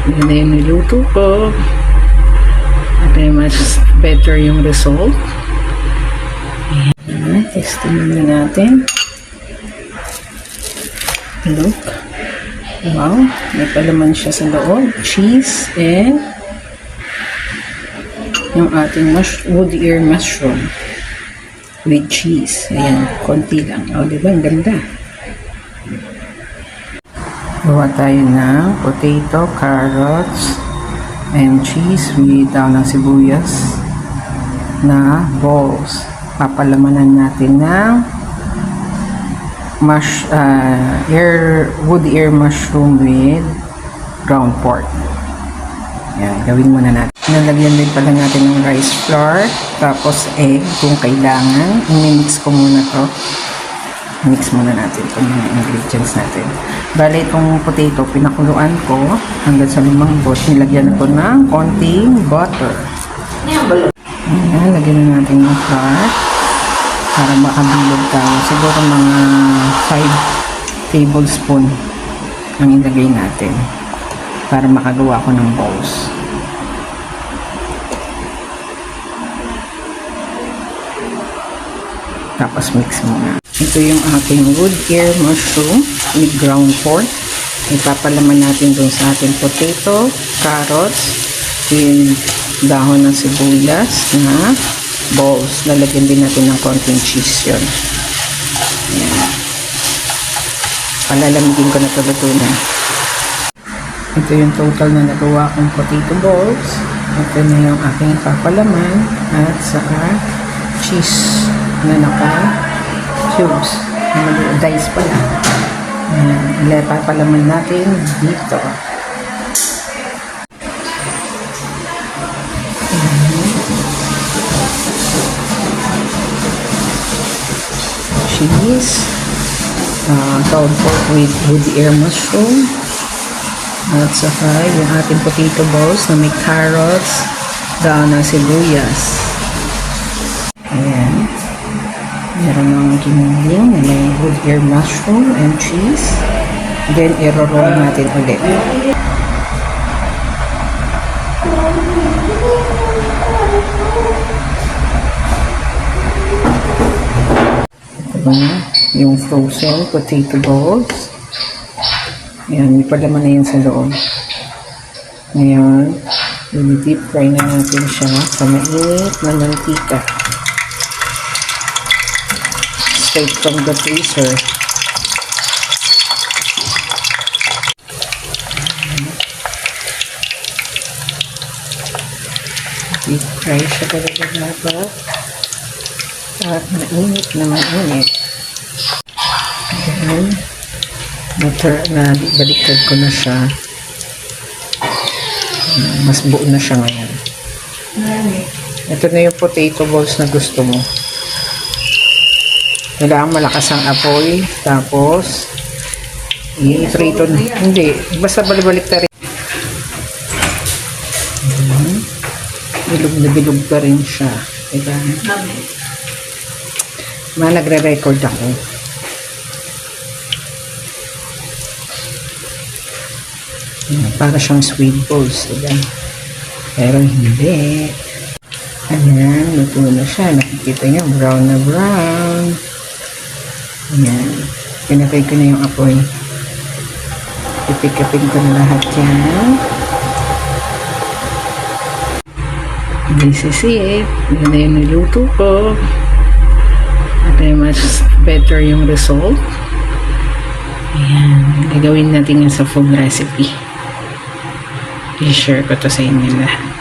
Yun na yung niluto ko. At ay mas better yung result. Ayan. Testing na natin. Look. Wow. May palaman siya sa loob. Cheese and yung ating wood ear mushroom with cheese. Ayan. Konti lang. O, diba? Ang ganda. Gawa tayo ng potato, carrots, and cheese with daw ng sibuyas na balls. Papalamanan natin ng wood ear mushroom with ground pork. Yan, gawin muna natin. Nalagyan din pala natin ng rice flour, tapos egg kung kailangan. I-mix ko muna to. Mix muna natin itong mga ingredients natin. Bale, itong potato, pinakuluan ko hanggang sa lumambot. Nilagyan ko ng konting butter. Ayan, lagyan na natin ng flour para makabilog tayo. Siguro mga 5 tablespoon ang ilagay natin para makagawa ko ng balls. Tapos mix muna. Ito yung ating wood ear mushroom with ground pork. Ipapalaman natin dun sa ating potato, carrots, with dahon ng sibuyas na balls. Lalagyan din natin ng konting cheese yun. Ayan. Palalamigin ko na ito luto na. Ito yung total na nagawa kong potato balls. Ito na yung aking papalaman at saka cheese na naka-cubes. Dice pala. Ayan. Papalaman natin dito. Cheese, ground pork with wood ear mushroom, at saka yung ating potato balls na may carrots, dahon ng sibuyas. Ayan. Meron ng giniling na may wood ear mushroom and cheese. Then, i-roll natin ulit. Yung frozen potato balls. Ayan, may palaman na yun sa loob. Ngayon, i-deep fry na natin siya sa mainit na mantika. Straight from the freezer. Deep fry siya talaga dapat. At mainit na mainit. Ayan. Baliktad ko na siya. Mas buo na siya ngayon. Ito na yung potato balls na gusto mo. Kailangan malakas ang apoy. Tapos, i-prito na. Hindi. Basta balibalik na rin. Bilog na bilog pa rin siya. Diba? Nagre-record ako. Para siyang sweet balls, diba? Pero hindi. Ayan, luto na siya. Nakikita niyo, brown na brown. Ayan. Pinatay ko na yung apoy. Ipikapin ko na lahat yan. This is it. Yun na yung niluto ko. At ay mas better yung result. Ayan. Gagawin natin yan sa full recipe. I-share ko to sa inyo lahat.